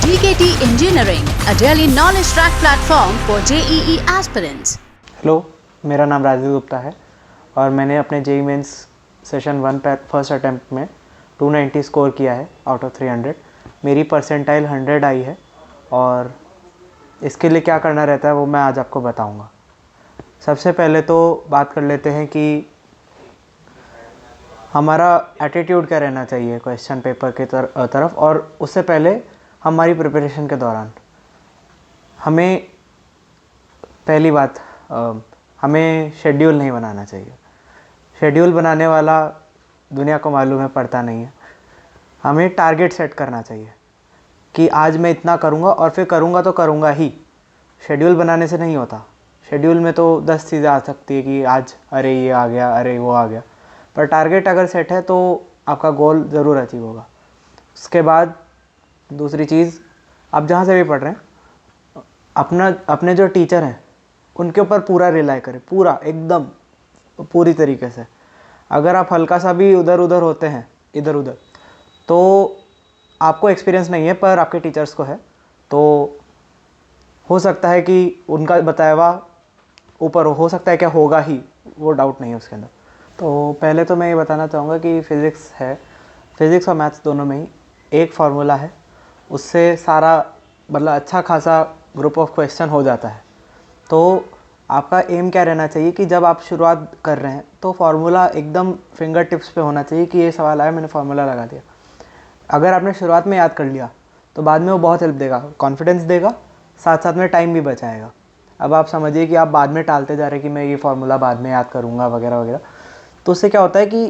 GKT Engineering, a daily knowledge track platform for JEE aspirants. Hello, मेरा नाम राजीव गुप्ता है और मैंने अपने जेई मेंस सेशन 1 पे फर्स्ट अटैम्प्ट में 290 स्कोर किया है आउट ऑफ 300। मेरी परसेंटाइल 100 आई है और इसके लिए क्या करना रहता है वो मैं आज आपको बताऊंगा। सबसे पहले तो बात कर लेते हैं कि हमारा एटीट्यूड क्या रहना चाहिए क्वेश्चन पेपर की तरफ, और उससे पहले हमारी प्रिपरेशन के दौरान हमें पहली बात हमें शेड्यूल नहीं बनाना चाहिए। शेड्यूल बनाने वाला दुनिया को मालूम है पढ़ता नहीं है। हमें टारगेट सेट करना चाहिए कि आज मैं इतना करूँगा और फिर करूँगा तो करूँगा ही। शेड्यूल बनाने से नहीं होता। शेड्यूल में तो 10 चीज़ें आ सकती है कि आज अरे ये आ गया, अरे वो आ गया, पर टारगेट अगर सेट है तो आपका गोल ज़रूर अचीव होगा। उसके बाद दूसरी चीज़, आप जहाँ से भी पढ़ रहे हैं अपने जो टीचर हैं उनके ऊपर पूरा रिलाई करें, पूरा एकदम पूरी तरीके से। अगर आप हल्का सा भी इधर उधर होते हैं इधर उधर, तो आपको एक्सपीरियंस नहीं है पर आपके टीचर्स को है, तो हो सकता है कि उनका बताया हुआ ऊपर हो सकता है क्या होगा ही, वो डाउट नहीं है उसके अंदर। तो पहले तो मैं ये बताना चाहूँगा कि फ़िज़िक्स और मैथ्स दोनों में ही एक फार्मूला है, उससे सारा मतलब अच्छा खासा ग्रुप ऑफ क्वेश्चन हो जाता है। तो आपका एम क्या रहना चाहिए कि जब आप शुरुआत कर रहे हैं तो फार्मूला एकदम फिंगर टिप्स पे होना चाहिए कि ये सवाल आया, मैंने फार्मूला लगा दिया। अगर आपने शुरुआत में याद कर लिया तो बाद में वो बहुत हेल्प देगा, कॉन्फिडेंस देगा, साथ साथ में टाइम भी बचाएगा। अब आप समझिए कि आप बाद में टालते जा रहे हैं कि मैं ये फार्मूला बाद में याद करूँगा वगैरह वगैरह, तो उससे क्या होता है कि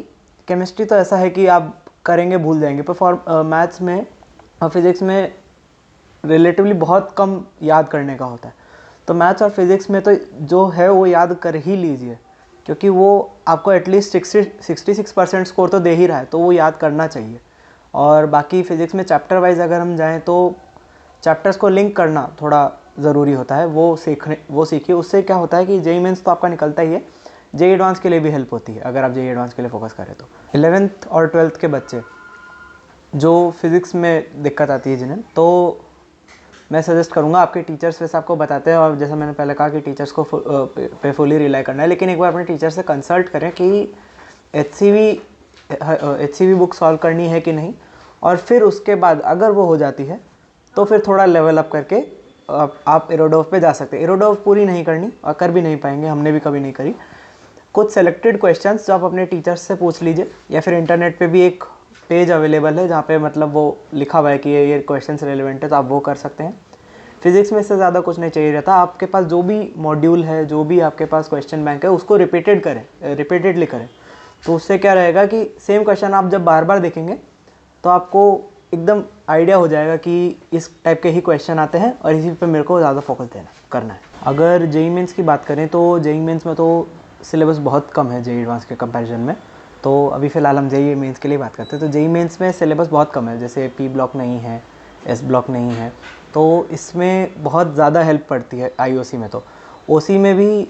केमिस्ट्री तो ऐसा है कि आप करेंगे भूल जाएंगे, पर मैथ्स में और फिज़िक्स में रिलेटिवली बहुत कम याद करने का होता है। तो मैथ्स और फिज़िक्स में तो जो है वो याद कर ही लीजिए, क्योंकि वो आपको एटलीस्ट 66% स्कोर तो दे ही रहा है, तो वो याद करना चाहिए। और बाकी फ़िज़िक्स में चैप्टर वाइज अगर हम जाएं तो चैप्टर्स को लिंक करना थोड़ा ज़रूरी होता है, वो सीखिए। उससे क्या होता है कि जेईई मेंस तो आपका निकलता ही है, जेईई एडवांस के लिए भी हेल्प होती है अगर आप जेईई एडवांस के लिए फोकस करें तो। 11th और 12th के बच्चे जो फिज़िक्स में दिक्कत आती है जिन्हें, तो मैं सजेस्ट करूँगा आपके टीचर्स वैसे आपको बताते हैं, और जैसा मैंने पहले कहा कि टीचर्स को पे फुली रिलाई करना है, लेकिन एक बार अपने टीचर से कंसल्ट करें कि एचसीवी बुक सॉल्व करनी है कि नहीं, और फिर उसके बाद अगर वो हो जाती है तो फिर थोड़ा लेवल अप करके आप इरोडोव पे जा सकते हैं। इरोडोव पूरी नहीं करनी और कर भी नहीं पाएंगे, हमने भी कभी नहीं करी। कुछ सेलेक्टेड क्वेश्चंस जो आप अपने टीचर्स से पूछ लीजिए, या फिर इंटरनेट पे भी एक पेज अवेलेबल है जहाँ पे मतलब वो लिखा हुआ है कि ये क्वेश्चंस रेलेवेंट है, तो आप वो कर सकते हैं। फिज़िक्स में इससे ज़्यादा कुछ नहीं चाहिए रहता। आपके पास जो भी मॉड्यूल है, जो भी आपके पास क्वेश्चन बैंक है, उसको रिपीटेडली करें। तो उससे क्या रहेगा कि सेम क्वेश्चन आप जब बार बार देखेंगे तो आपको एकदम आइडिया हो जाएगा कि इस टाइप के ही क्वेश्चन आते हैं और इसी पे मेरे को ज़्यादा फोकस करना है। अगर जेईई मेंस की बात करें तो जेईई मेंस में तो सिलेबस बहुत कम है जेईई एडवांस के कंपैरिजन में। तो अभी फ़िलहाल हम जेईई मेंस के लिए बात करते हैं। तो जेईई मेंस में सिलेबस बहुत कम है, जैसे पी ब्लॉक नहीं है, एस ब्लॉक नहीं है, तो इसमें बहुत ज़्यादा हेल्प पड़ती है आईओसी में। तो ओसी में भी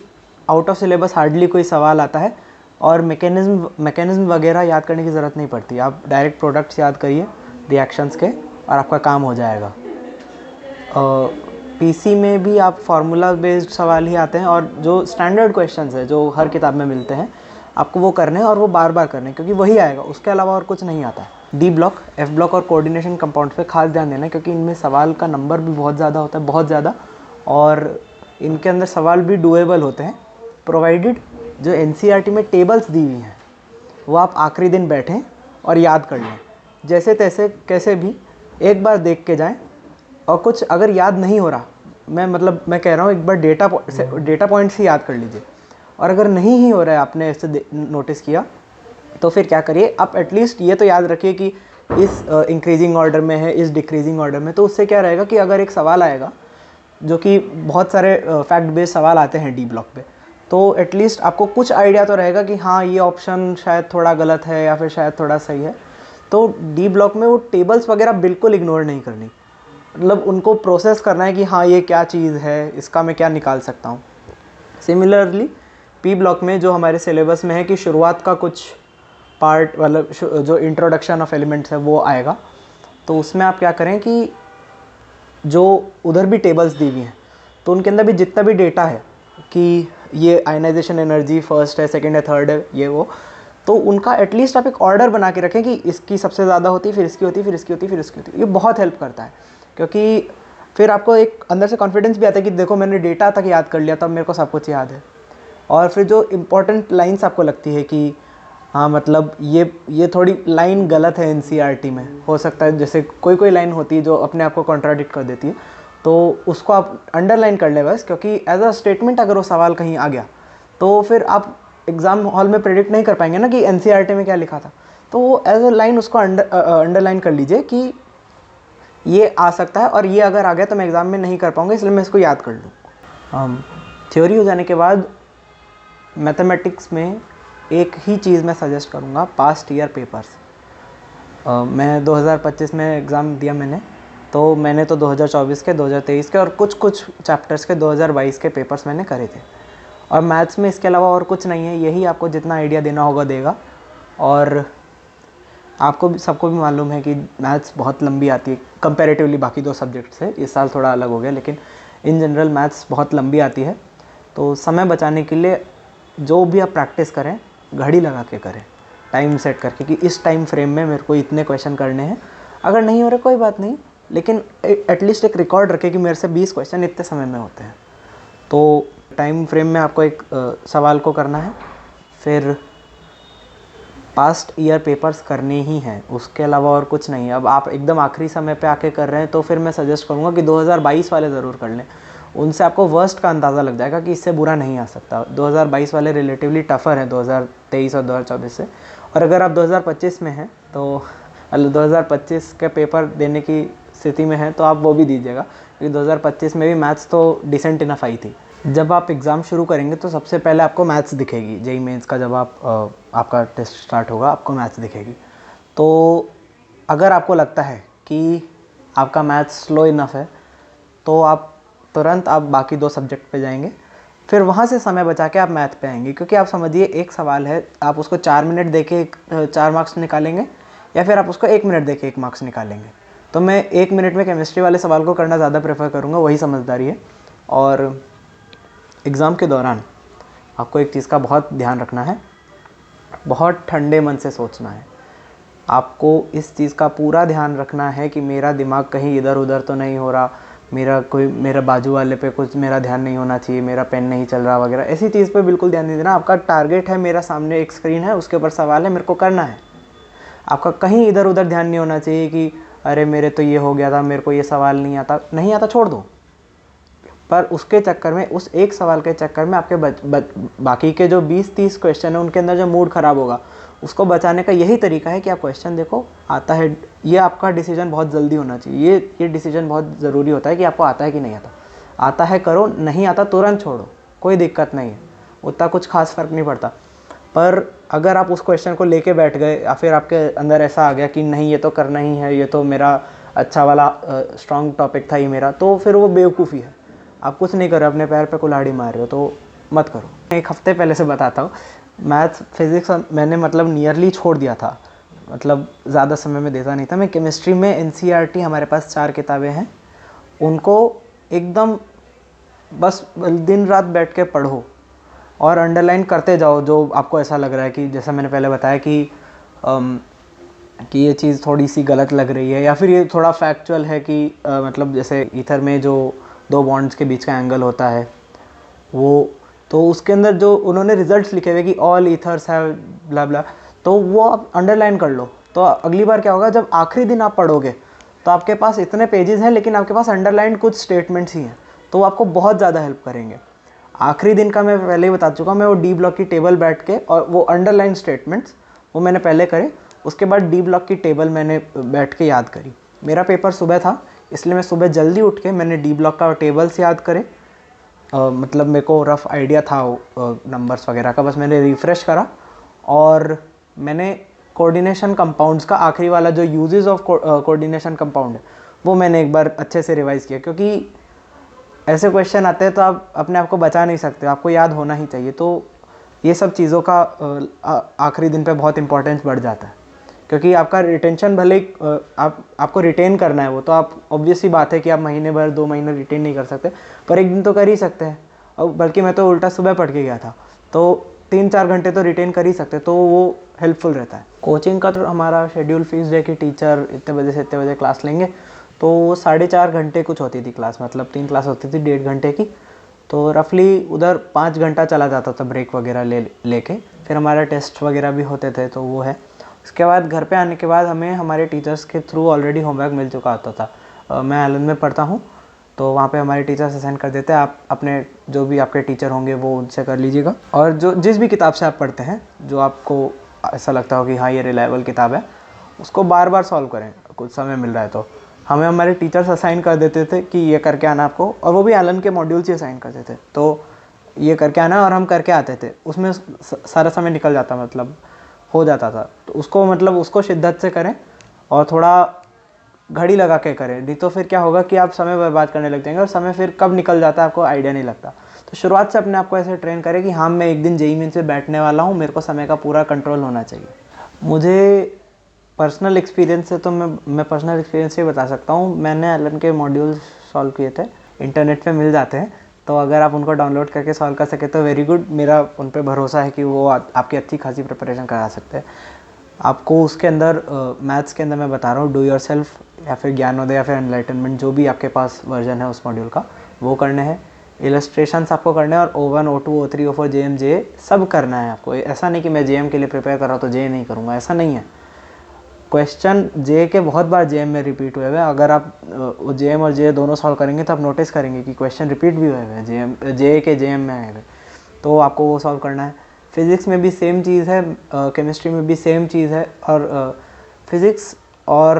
आउट ऑफ सिलेबस हार्डली कोई सवाल आता है, और मैकेनिज्म वगैरह याद करने की ज़रूरत नहीं पड़ती। आप डायरेक्ट प्रोडक्ट्स याद करिए रिएक्शंस के और आपका काम हो जाएगा। पीसी में भी आप फार्मूला बेस्ड सवाल ही आते हैं, और जो स्टैंडर्ड क्वेश्चंस है जो हर किताब में मिलते हैं आपको वो करने हैं, और वो बार बार करने हैं, क्योंकि वही आएगा, उसके अलावा और कुछ नहीं आता है। डी ब्लॉक, एफ ब्लॉक और कोऑर्डिनेशन कंपाउंड पे खास ध्यान देना है, क्योंकि इनमें सवाल का नंबर भी बहुत ज़्यादा होता है, बहुत ज़्यादा, और इनके अंदर सवाल भी डुएबल होते हैं, प्रोवाइडेड जो एनसीईआरटी में टेबल्स दी हुई हैं वो आप आखिरी दिन बैठें और याद कर लें, जैसे तैसे कैसे भी एक बार देख के जाएं। और कुछ अगर याद नहीं हो रहा, मैं कह रहा हूँ एक बार डेटा पॉइंट्स ही याद कर लीजिए, और अगर नहीं ही हो रहा है आपने ऐसे नोटिस किया तो फिर क्या करिए, आप एटलीस्ट ये तो याद रखिए कि इस इंक्रीजिंग ऑर्डर में है, इस डिक्रीजिंग ऑर्डर में। तो उससे क्या रहेगा कि अगर एक सवाल आएगा, जो कि बहुत सारे फैक्ट बेस्ड सवाल आते हैं डी ब्लॉक पे, तो एटलीस्ट आपको कुछ आइडिया तो रहेगा कि हाँ ये ऑप्शन शायद थोड़ा गलत है या फिर शायद थोड़ा सही है। तो डी ब्लॉक में वो टेबल्स वगैरह बिल्कुल इग्नोर नहीं करनी, मतलब उनको प्रोसेस करना है कि हाँ ये क्या चीज़ है, इसका मैं क्या निकाल सकता हूँ। सिमिलरली पी ब्लॉक में जो हमारे सिलेबस में है कि शुरुआत का कुछ पार्ट, मतलब जो इंट्रोडक्शन ऑफ एलिमेंट्स है वो आएगा, तो उसमें आप क्या करें कि जो उधर भी टेबल्स दी हुई हैं, तो उनके अंदर भी जितना भी डेटा है कि ये आयनाइजेशन एनर्जी फर्स्ट है, सेकंड है, थर्ड है, ये वो, तो उनका एटलीस्ट आप एक ऑर्डर बना के रखें कि इसकी सबसे ज़्यादा होती है, फिर इसकी होती है, फिर इसकी होती है, फिर इसकी होती है। ये बहुत हेल्प करता है, क्योंकि फिर आपको एक अंदर से कॉन्फिडेंस भी आता है कि देखो मैंने डेटा तक याद कर लिया, तब मेरे को सब कुछ याद है। और फिर जो इम्पोर्टेंट लाइन्स आपको लगती है कि हाँ मतलब ये थोड़ी लाइन गलत है एनसीईआरटी में, हो सकता है जैसे कोई लाइन होती है जो अपने आप को कॉन्ट्राडिक्ट कर देती है, तो उसको आप अंडरलाइन कर ले बस, क्योंकि एज अ स्टेटमेंट अगर वो सवाल कहीं आ गया तो फिर आप एग्ज़ाम हॉल में प्रेडिक्ट नहीं कर पाएंगे ना कि एनसीईआरटी में क्या लिखा था। तो वो एज अ लाइन उसको अंडरलाइन कर लीजिए कि ये आ सकता है और ये अगर आ गया तो मैं एग्ज़ाम में नहीं कर पाऊँगा, इसलिए मैं इसको याद कर लूँ। थ्योरी हो जाने के बाद मैथमेटिक्स में एक ही चीज़ मैं सजेस्ट करूँगा, पास्ट ईयर पेपर्स। मैं 2025 में एग्ज़ाम दिया मैंने, तो मैंने तो 2024 के, 2023 के और कुछ चैप्टर्स के 2022 के पेपर्स मैंने करे थे। और मैथ्स में इसके अलावा और कुछ नहीं है, यही आपको जितना आइडिया देना होगा देगा। और आपको भी, सबको भी मालूम है कि मैथ्स बहुत लंबी आती है कंपैरेटिवली बाकी दो सब्जेक्ट से। इस साल थोड़ा अलग हो गया, लेकिन इन जनरल मैथ्स बहुत लंबी आती है। तो समय बचाने के लिए जो भी आप प्रैक्टिस करें, घड़ी लगा के करें, टाइम सेट करके कि इस टाइम फ्रेम में मेरे को इतने क्वेश्चन करने हैं। अगर नहीं हो रहे कोई बात नहीं, लेकिन एटलीस्ट एक रिकॉर्ड रखें कि मेरे से 20 क्वेश्चन इतने समय में होते हैं। तो टाइम फ्रेम में आपको एक सवाल को करना है, फिर पास्ट ईयर पेपर्स करने ही हैं, उसके अलावा और कुछ नहीं है। अब आप एकदम आखिरी समय पे आके कर रहे हैं तो फिर मैं सजेस्ट करूँगा कि 2022 वाले ज़रूर कर लें, उनसे आपको वर्स्ट का अंदाज़ा लग जाएगा कि इससे बुरा नहीं आ सकता। 2022 वाले रिलेटिवली टफ़र हैं 2023 और 2024 से। और अगर आप 2025 में हैं तो 2025 के पेपर देने की स्थिति में हैं तो आप वो भी दीजिएगा, क्योंकि 2025 में भी मैथ्स तो डिसेंट इनफ आई थी। जब आप एग्ज़ाम शुरू करेंगे तो सबसे पहले आपको मैथ्स दिखेगी। जेईई मेंस का जब आपका टेस्ट स्टार्ट होगा, आपको मैथ्स दिखेगी। तो अगर आपको लगता है कि आपका मैथ्स स्लो इनफ है तो आप तुरंत बाकी दो सब्जेक्ट पे जाएंगे, फिर वहाँ से समय बचा के आप मैथ पे आएंगे। क्योंकि आप समझिए एक सवाल है, आप उसको 4 मिनट दे के 4 मार्क्स निकालेंगे या फिर आप उसको 1 मिनट दे के 1 मार्क्स निकालेंगे। तो मैं 1 मिनट में केमिस्ट्री वाले सवाल को करना ज़्यादा प्रेफर करूँगा, वही समझदारी है। और एग्ज़ाम के दौरान आपको एक चीज़ का बहुत ध्यान रखना है, बहुत ठंडे मन से सोचना है। आपको इस चीज़ का पूरा ध्यान रखना है कि मेरा दिमाग कहीं इधर उधर तो नहीं हो रहा, मेरा बाजू वाले पे कुछ मेरा ध्यान नहीं होना चाहिए, मेरा पेन नहीं चल रहा वगैरह, ऐसी चीज़ पे बिल्कुल ध्यान नहीं देना। आपका टारगेट है, मेरा सामने एक स्क्रीन है, उसके ऊपर सवाल है, मेरे को करना है। आपका कहीं इधर उधर ध्यान नहीं होना चाहिए कि अरे मेरे तो ये हो गया था, मेरे को ये सवाल नहीं आता, छोड़ दो। पर उसके चक्कर में, उस एक सवाल के चक्कर में आपके बाकी के जो 20-30 क्वेश्चन है उनके अंदर जो मूड ख़राब होगा, उसको बचाने का यही तरीका है कि आप क्वेश्चन देखो, आता है। ये आपका डिसीजन बहुत जल्दी होना चाहिए। ये डिसीजन बहुत ज़रूरी होता है कि आपको आता है कि नहीं आता। आता है करो, नहीं आता तुरंत छोड़ो, कोई दिक्कत नहीं है, उतना कुछ खास फ़र्क नहीं पड़ता। पर अगर आप उस क्वेश्चन को लेके बैठ गए या फिर आपके अंदर ऐसा आ गया कि नहीं ये तो करना ही है, ये तो मेरा अच्छा वाला स्ट्रॉन्ग टॉपिक था ही मेरा, तो फिर वो बेवकूफ़ी है। आप कुछ नहीं कर रहे, अपने पैर पे कुल्हाड़ी मार रहे हो, तो मत करो। एक हफ्ते पहले से बताता हूँ, मैथ्स फिज़िक्स मैंने मतलब नियरली छोड़ दिया था, मतलब ज़्यादा समय में देता नहीं था मैं। केमिस्ट्री में एनसीईआरटी हमारे पास 4 किताबें हैं, उनको एकदम बस दिन रात बैठ के पढ़ो और अंडरलाइन करते जाओ जो आपको ऐसा लग रहा है कि, जैसा मैंने पहले बताया कि ये चीज़ थोड़ी सी गलत लग रही है, या फिर ये थोड़ा फैक्चुअल है कि मतलब जैसे ईथर में जो 2 बॉन्ड्स के बीच का एंगल होता है वो, तो उसके अंदर जो उन्होंने रिजल्ट्स लिखे हुए कि ऑल ईथर्स हैव ब्ला ब्ला, तो वो आप अंडरलाइन कर लो। तो अगली बार क्या होगा, जब आखिरी दिन आप पढ़ोगे तो आपके पास इतने पेजेस हैं लेकिन आपके पास अंडरलाइन कुछ स्टेटमेंट्स ही हैं, तो आपको बहुत ज़्यादा हेल्प करेंगे। आखिरी दिन का मैं पहले ही बता चुका, मैं वो डी ब्लॉक की टेबल बैठ के, और वो अंडरलाइन स्टेटमेंट्स वो मैंने पहले करे, उसके बाद डी ब्लॉक की टेबल मैंने बैठ के याद करी। मेरा पेपर सुबह था, इसलिए मैं सुबह जल्दी उठ के मैंने डी ब्लॉक का टेबल्स याद करे। मतलब मेरे को रफ़ आइडिया था नंबर्स वगैरह का, बस मैंने रिफ़्रेश करा। और मैंने कोऑर्डिनेशन कंपाउंड्स का आखिरी वाला जो यूजेस ऑफ कोऑर्डिनेशन कंपाउंड है वो मैंने एक बार अच्छे से रिवाइज़ किया, क्योंकि ऐसे क्वेश्चन आते हैं तो आप अपने आप को बचा नहीं सकते, आपको याद होना ही चाहिए। तो ये सब चीज़ों का आखिरी दिन पे बहुत इंपॉर्टेंस बढ़ जाता है, क्योंकि आपका रिटेंशन भले ही आपको रिटेन करना है, वो तो आप ऑब्वियस सी बात है कि आप महीने भर 2 महीने रिटेन नहीं कर सकते, पर एक दिन तो कर ही सकते हैं। और बल्कि मैं तो उल्टा सुबह पढ़ के गया था, तो 3-4 घंटे तो रिटेन कर ही सकते, तो वो हेल्पफुल रहता है। कोचिंग का तो हमारा शेड्यूल फिक्स्ड है कि टीचर इतने बजे से इतने बजे क्लास लेंगे, तो वो 4.5 घंटे कुछ होती थी क्लास, मतलब 3 क्लास होती थी 1.5 घंटे की, तो रफली उधर 5 घंटा चला जाता था ब्रेक वगैरह लेके। फिर हमारा टेस्ट वगैरह भी होते थे, तो वो है। उसके बाद घर पे आने के बाद हमें हमारे टीचर्स के थ्रू ऑलरेडी होमवर्क मिल चुका होता था। मैं एलन में पढ़ता हूँ, तो वहाँ पे हमारे टीचर्स असाइन कर देते हैं, आप अपने जो भी आपके टीचर होंगे वो उनसे कर लीजिएगा। और जो जिस भी किताब से आप पढ़ते हैं, जो आपको ऐसा लगता हो कि हाँ ये रिलायबल किताब है, उसको बार बार सॉल्व करें, कुछ समय मिल रहा है तो। हमें हमारे टीचर्स असाइन कर देते थे कि ये करके आना आपको, और वो भी एलन के मॉड्यूल्स ही असाइन करते थे, तो ये करके आना, और हम करके आते थे। उसमें सारा समय निकल जाता, मतलब हो जाता था। तो उसको मतलब उसको शिद्दत से करें और थोड़ा घड़ी लगा के करें, नहीं तो फिर क्या होगा कि आप समय बर्बाद करने लग जाएंगे और समय फिर कब निकल जाता है आपको आइडिया नहीं लगता। तो शुरुआत से अपने आप को ऐसे ट्रेन करें कि हाँ मैं एक दिन जेईई मेंस से बैठने वाला हूँ, मेरे को समय का पूरा कंट्रोल होना चाहिए। मुझे पर्सनल एक्सपीरियंस से तो मैं पर्सनल एक्सपीरियंस से बता सकता हूँ। मैंने एलन के मॉड्यूल्स सॉल्व किए थे, इंटरनेट पे मिल जाते हैं, तो अगर आप उनको डाउनलोड करके सॉल्व कर सके तो वेरी गुड। मेरा उन पे भरोसा है कि वो आपकी अच्छी खासी प्रिपरेशन करा सकते हैं। आपको उसके अंदर मैथ्स के अंदर मैं बता रहा हूँ, डू योर सेल्फ या फिर ज्ञानोदय या फिर एनलाइटनमेंट, जो भी आपके पास वर्जन है उस मॉड्यूल का, वो करने हैं। इलस्ट्रेशंस आपको करने हैं, और O1, O2, O3, O4, JM, JA सब करना है आपको। ऐसा नहीं कि मैं JM के लिए प्रिपेयर कर रहा हूँ तो JA नहीं करूँगा, ऐसा नहीं है। क्वेश्चन JA के बहुत बार JM में रिपीट हुए हुए हैं। अगर आप JM और JA दोनों सॉल्व करेंगे तो आप नोटिस करेंगे कि क्वेश्चन रिपीट भी हुए हैं JA के JM में आए हुए, तो आपको वो सॉल्व करना है। फिज़िक्स में भी सेम चीज़ है, केमिस्ट्री में भी सेम चीज़ है। और फिज़िक्स और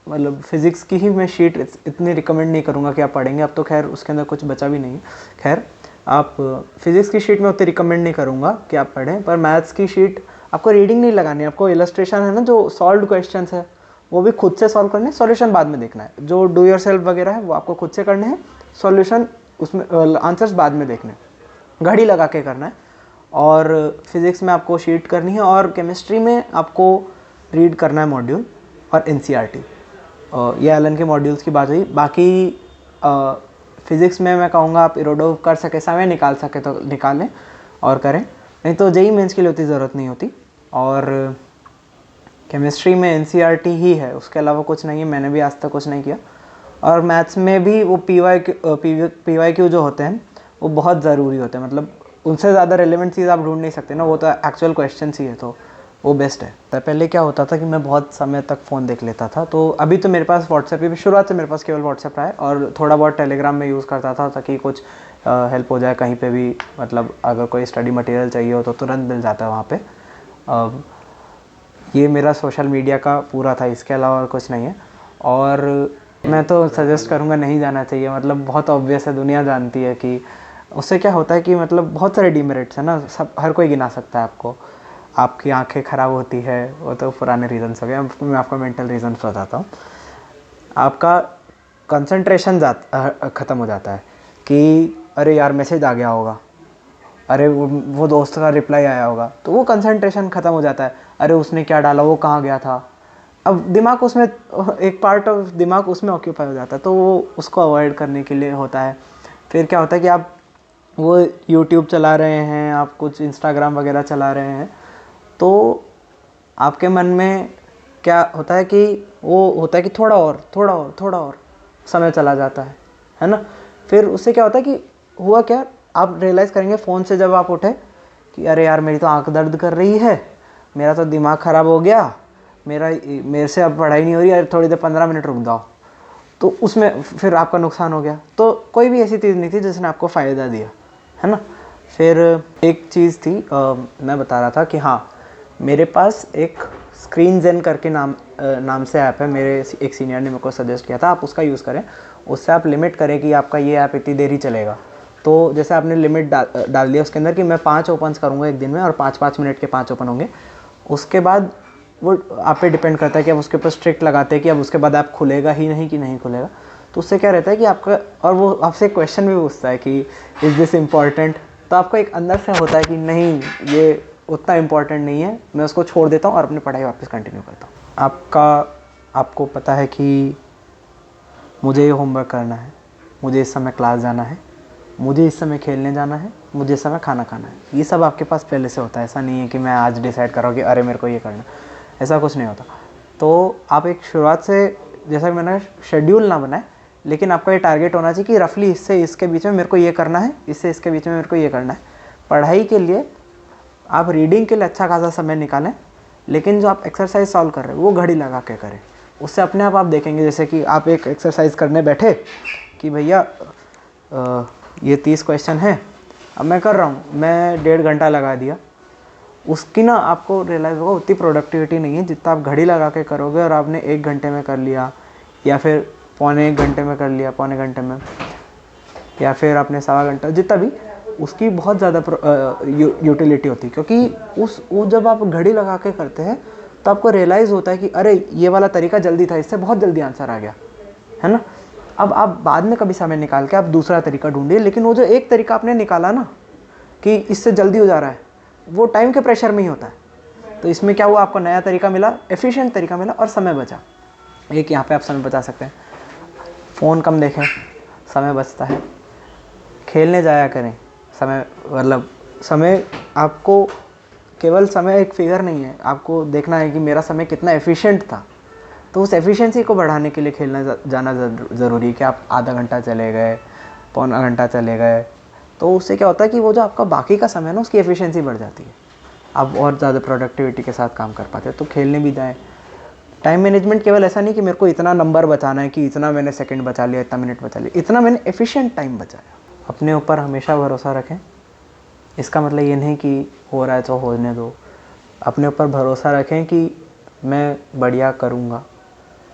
मतलब फ़िज़िक्स की ही मैं शीट इतनी रिकमेंड नहीं करूँगा कि आप पढ़ेंगे, अब तो खैर उसके अंदर कुछ बचा भी नहीं है। खैर आप फिज़िक्स की शीट में उतनी रिकमेंड नहीं करूँगा कि आप पढ़ें, पर मैथ्स की शीट आपको रीडिंग नहीं लगानी है, आपको इलस्ट्रेशन है ना, जो सॉल्व्ड क्वेश्चंस है वो भी खुद से सॉल्व करने हैं, सॉल्यूशन बाद में देखना है। जो डू योर सेल्फ वगैरह है वो आपको खुद से करने हैं, सॉल्यूशन उसमें आंसर्स बाद में देखने, घड़ी लगा के करना है। और फिज़िक्स में आपको शीट करनी है, और केमिस्ट्री में आपको रीड करना है मॉड्यूल और NCERT। ये एलन के मॉड्यूल्स की बात हुई। बाकी फिज़िक्स में मैं कहूँगा आप इरोडो कर सके, समय निकाल सके तो निकालें और करें, नहीं तो JEE मेंस के लिए उतनी ज़रूरत नहीं होती। और केमिस्ट्री में NCERT ही है, उसके अलावा कुछ नहीं है, मैंने भी आज तक कुछ नहीं किया। और मैथ्स में भी वो PYQ जो होते हैं वो बहुत ज़रूरी होते हैं, मतलब उनसे ज़्यादा रेलेवेंट चीज़ आप ढूंढ नहीं सकते ना, वो तो एक्चुअल क्वेश्चन ही है, तो वो बेस्ट है। तो पहले क्या होता था कि मैं बहुत समय तक फ़ोन देख लेता था, तो अभी तो मेरे पास व्हाट्सएप भी, शुरुआत से मेरे पास केवल व्हाट्सएप रहा है, और थोड़ा बहुत टेलीग्राम में यूज़ करता था ताकि कुछ हेल्प हो जाए कहीं पे भी, मतलब अगर कोई स्टडी मटेरियल चाहिए हो तो तुरंत मिल जाता है वहाँ पे। ये मेरा सोशल मीडिया का पूरा था, इसके अलावा और कुछ नहीं है। और मैं तो सजेस्ट करूँगा नहीं जाना चाहिए, मतलब बहुत ऑब्वियस है, दुनिया जानती है कि उससे क्या होता है कि मतलब बहुत सारे डीमेरिट्स हैं ना, सब हर कोई गिना सकता है आपको। आपकी आंखें ख़राब होती है, वो तो पुराने रीज़न्स हो गए, मैं आपको मेंटल रीज़न्स बताता हूँ। आपका कंसंट्रेशन ख़त्म हो जाता है कि अरे यार मैसेज आ गया होगा, अरे वो दोस्त का रिप्लाई आया होगा, तो वो कंसंट्रेशन ख़त्म हो जाता है। अरे उसने क्या डाला, वो कहाँ गया था, अब दिमाग उसमें, एक पार्ट ऑफ दिमाग उसमें ऑक्यूपाई हो जाता है, तो वो उसको अवॉइड करने के लिए होता है। फिर क्या होता है कि आप वो यूट्यूब चला रहे हैं, आप कुछ इंस्टाग्राम वगैरह चला रहे हैं, तो आपके मन में क्या होता है कि वो होता है कि थोड़ा और समय चला जाता है ना। फिर उससे क्या होता है कि हुआ क्या, आप रियलाइज़ करेंगे फ़ोन से जब आप उठे कि अरे यार मेरी तो आंख दर्द कर रही है, मेरा तो दिमाग ख़राब हो गया, मेरे से अब पढ़ाई नहीं हो रही, अरे थोड़ी देर 15 मिनट रुक जाओ, तो उसमें फिर आपका नुकसान हो गया। तो कोई भी ऐसी चीज़ नहीं थी जिसने आपको फ़ायदा दिया, है ना। फिर एक चीज़ थी, मैं बता रहा था कि हाँ मेरे पास एक स्क्रीन जेन करके नाम से ऐप है, मेरे एक सीनियर ने मेरे को सजेस्ट किया था, आप उसका यूज़ करें। उससे आप लिमिट करें कि आपका ये ऐप इतनी देर ही चलेगा। तो जैसे आपने लिमिट डाल दिया उसके अंदर कि मैं 5 ओपन्स करूँगा एक दिन में, और 5-5 मिनट के 5 ओपन होंगे। उसके बाद वो आप पे डिपेंड करता है कि आप उसके ऊपर स्ट्रिक्ट लगाते हैं कि अब उसके बाद ऐप खुलेगा ही नहीं कि नहीं खुलेगा। तो उससे क्या रहता है कि आपका, और वो आपसे क्वेश्चन भी पूछता है कि इज़ दिस इम्पॉर्टेंट, तो आपको एक अंदर से होता है कि नहीं ये उतना इम्पोर्टेंट नहीं है, मैं उसको छोड़ देता हूँ और अपनी पढ़ाई वापस कंटिन्यू करता हूँ। आपको पता है कि मुझे ये होमवर्क करना है, मुझे इस समय क्लास जाना है, मुझे इस समय खेलने जाना है, मुझे इस समय खाना खाना है, ये सब आपके पास पहले से होता है। ऐसा नहीं है कि मैं आज डिसाइड कर रहा हूँ कि अरे मेरे को ये करना, ऐसा कुछ नहीं होता। तो आप एक शुरुआत से, जैसा कि मैंने शेड्यूल ना बनाए, लेकिन आपका ये टारगेट होना चाहिए कि रफली इससे इसके बीच में मेरे को ये करना है, इससे इसके बीच में मेरे को ये करना है। पढ़ाई के लिए आप रीडिंग के लिए अच्छा खासा समय निकालें, लेकिन जो आप एक्सरसाइज सॉल्व कर रहे हो वो घड़ी लगा के करें। उससे अपने आप देखेंगे, जैसे कि आप एक एक्सरसाइज करने बैठे कि भैया ये 30 क्वेश्चन है, अब मैं कर रहा हूँ, मैं 1.5 घंटा लगा दिया, उसकी ना आपको रियलाइज़ होगा उतनी प्रोडक्टिविटी नहीं है जितना आप घड़ी लगा के करोगे और आपने 1 घंटे में कर लिया, या फिर पौने 1 घंटे में कर लिया, पौने घंटे में, या फिर आपने 1.25 घंटा, जितना भी, उसकी बहुत ज़्यादा यूटिलिटी होती है। क्योंकि वो जब आप घड़ी लगा के करते हैं तो आपको रियलाइज़ होता है कि अरे ये वाला तरीका जल्दी था, इससे बहुत जल्दी आंसर आ गया, है ना। अब आप बाद में कभी समय निकाल के आप दूसरा तरीका ढूंढिए, लेकिन वो जो एक तरीका आपने निकाला ना कि इससे जल्दी हो जा रहा है, वो टाइम के प्रेशर में ही होता है। तो इसमें क्या हुआ, आपको नया तरीका मिला, एफिशिएंट तरीका मिला और समय बचा। एक यहाँ पे आप समय बचा सकते हैं, फ़ोन कम देखें, समय बचता है। खेलने जाया करें, समय आपको केवल समय एक फिगर नहीं है, आपको देखना है कि मेरा समय कितना एफिशिएंट था। तो उस एफिशिएंसी को बढ़ाने के लिए खेलना जाना ज़रूरी है। कि आप आधा घंटा चले गए, पौना घंटा चले गए, तो उससे क्या होता है कि वो जो आपका बाकी का समय है ना, उसकी एफिशिएंसी बढ़ जाती है, आप और ज़्यादा प्रोडक्टिविटी के साथ काम कर पाते हैं। तो खेलने भी जाएँ। टाइम मैनेजमेंट केवल ऐसा नहीं कि मेरे को इतना नंबर बचाना है कि इतना मैंने सेकंड बचा लिया, इतना मिनट बचा लिया, इतना मैंने एफिशिएंट टाइम बचाया। अपने ऊपर हमेशा भरोसा रखें। इसका मतलब ये नहीं कि हो रहा है तो होने दो। अपने ऊपर भरोसा रखें कि मैं बढ़िया करूँगा,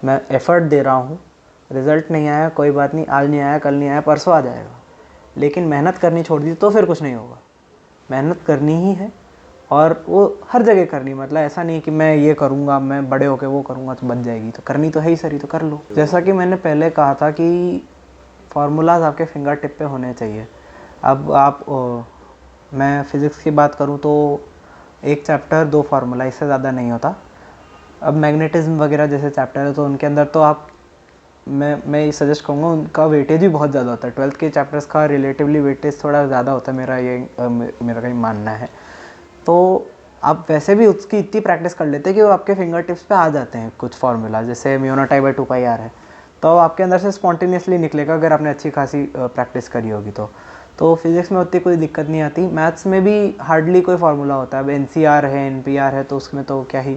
मैं एफ़र्ट दे रहा हूँ, रिज़ल्ट नहीं आया कोई बात नहीं, आज नहीं आया, कल नहीं आया, परसों आ जाएगा। लेकिन मेहनत करनी छोड़ दी तो फिर कुछ नहीं होगा। मेहनत करनी ही है और वो हर जगह करनी, मतलब ऐसा नहीं कि मैं ये करूँगा, मैं बड़े होकर वो करूँगा तो बच जाएगी। तो करनी तो है ही सही, तो कर लो। जैसा कि मैंने पहले कहा था कि फार्मूलाज आपके फिंगर टिप पे होने चाहिए। अब मैं फ़िज़िक्स की बात करूँ तो एक चैप्टर 2 फार्मूला, इससे ज़्यादा नहीं होता। अब मैग्नेटिज्म वगैरह जैसे चैप्टर है तो उनके अंदर तो मैं ये सजेस्ट करूँगा, उनका वेटेज भी बहुत ज़्यादा होता है। 12th के चैप्टर्स का रिलेटिवली वेटेज थोड़ा ज़्यादा होता है, मेरा कहीं मानना है। तो आप वैसे भी उसकी इतनी प्रैक्टिस कर लेते हैं कि वो आपके फिंगर टिप्स पे आ जाते हैं कुछ फार्मूला, जैसे μ0I/2πr है, तो आपके अंदर से स्पॉन्टेनियसली निकलेगा अगर आपने अच्छी खासी प्रैक्टिस करी होगी तो फिज़िक्स में उतनी कोई दिक्कत नहीं आती। मैथ्स में भी हार्डली कोई फार्मूला होता है। अब NCR है, NPR है, तो उसमें तो क्या ही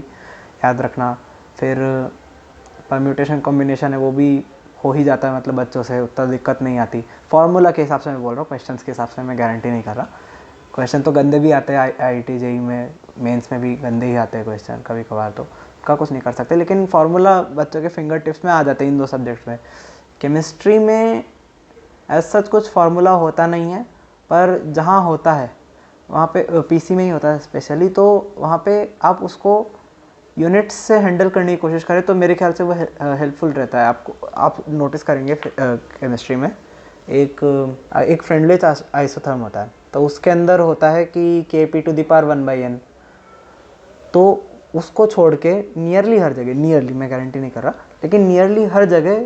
याद रखना। फिर परम्यूटेशन कॉम्बिनेशन है, वो भी हो ही जाता है, मतलब बच्चों से उतना दिक्कत नहीं आती। फार्मूला के हिसाब से मैं बोल रहा हूँ, क्वेश्चंस के हिसाब से मैं गारंटी नहीं कर रहा। क्वेश्चन तो गंदे भी आते हैं, IIT JEE में, मेंस में भी गंदे ही आते हैं क्वेश्चन कभी कभार, तो का कुछ नहीं कर सकते। लेकिन फार्मूला बच्चों के फिंगर टिप्स में आ जाते हैं इन 2 सब्जेक्ट्स में। केमिस्ट्री में एज सच कुछ फार्मूला होता नहीं है, पर जहाँ होता है वहाँ पे PC में ही होता है स्पेशली, तो वहाँ पे आप उसको यूनिट्स से हैंडल करने की कोशिश करें तो मेरे ख्याल से वो हेल्पफुल रहता है आपको। आप नोटिस करेंगे केमिस्ट्री में एक फ्रेंडली आइसोथर्म होता है, तो उसके अंदर होता है कि Kp⁴ 1/n, तो उसको छोड़ के नियरली हर जगह, नियरली मैं गारंटी नहीं कर रहा, लेकिन नियरली हर जगह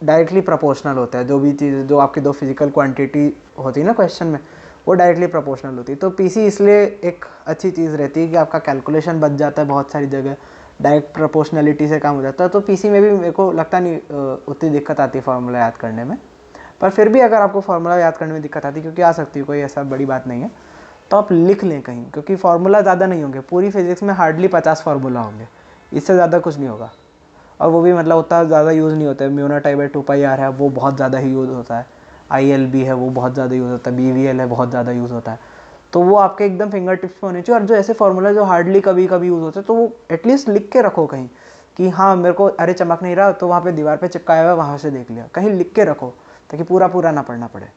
डायरेक्टली प्रोपोर्शनल होता है। जो भी चीज़, जो आपकी 2 फिजिकल क्वांटिटी होती है ना क्वेश्चन में, वो डायरेक्टली प्रोपोर्शनल होती है। तो PC इसलिए एक अच्छी चीज़ रहती है कि आपका कैलकुलेशन बच जाता है बहुत सारी जगह, डायरेक्ट प्रोपोर्शनलिटी से काम हो जाता है। तो PC में भी मेरे को लगता नहीं उतनी दिक्कत आती है फार्मूला याद करने में। पर फिर भी अगर आपको फार्मूला याद करने में दिक्कत आती है, क्योंकि आ सकती है, कोई ऐसा बड़ी बात नहीं है, तो आप लिख लें कहीं, क्योंकि फार्मूला ज़्यादा नहीं होंगे। पूरी फिजिक्स में हार्डली 50 फार्मूला होंगे, इससे ज़्यादा कुछ नहीं होगा। और वो भी मतलब उतना ज़्यादा यूज़ नहीं होता है। μ0I/2πr है, वो बहुत ज़्यादा ही यूज़ होता है। ILB है, वो बहुत ज़्यादा यूज़ होता है। BVL है, बहुत ज़्यादा यूज़ होता है। तो वो आपके एकदम फिंगर टिप्स पे होने चाहिए। और जो ऐसे फार्मूला जो हार्डली कभी कभी यूज़ होते हैं, तो वो एटलीस्ट लिख के रखो कहीं कि हाँ मेरे को अरे चमक नहीं रहा, तो वहाँ पे दीवार पे चिपकाया हुआ है, वहाँ से देख लिया, कहीं लिख के रखो ताकि पूरा ना पढ़ना पड़े।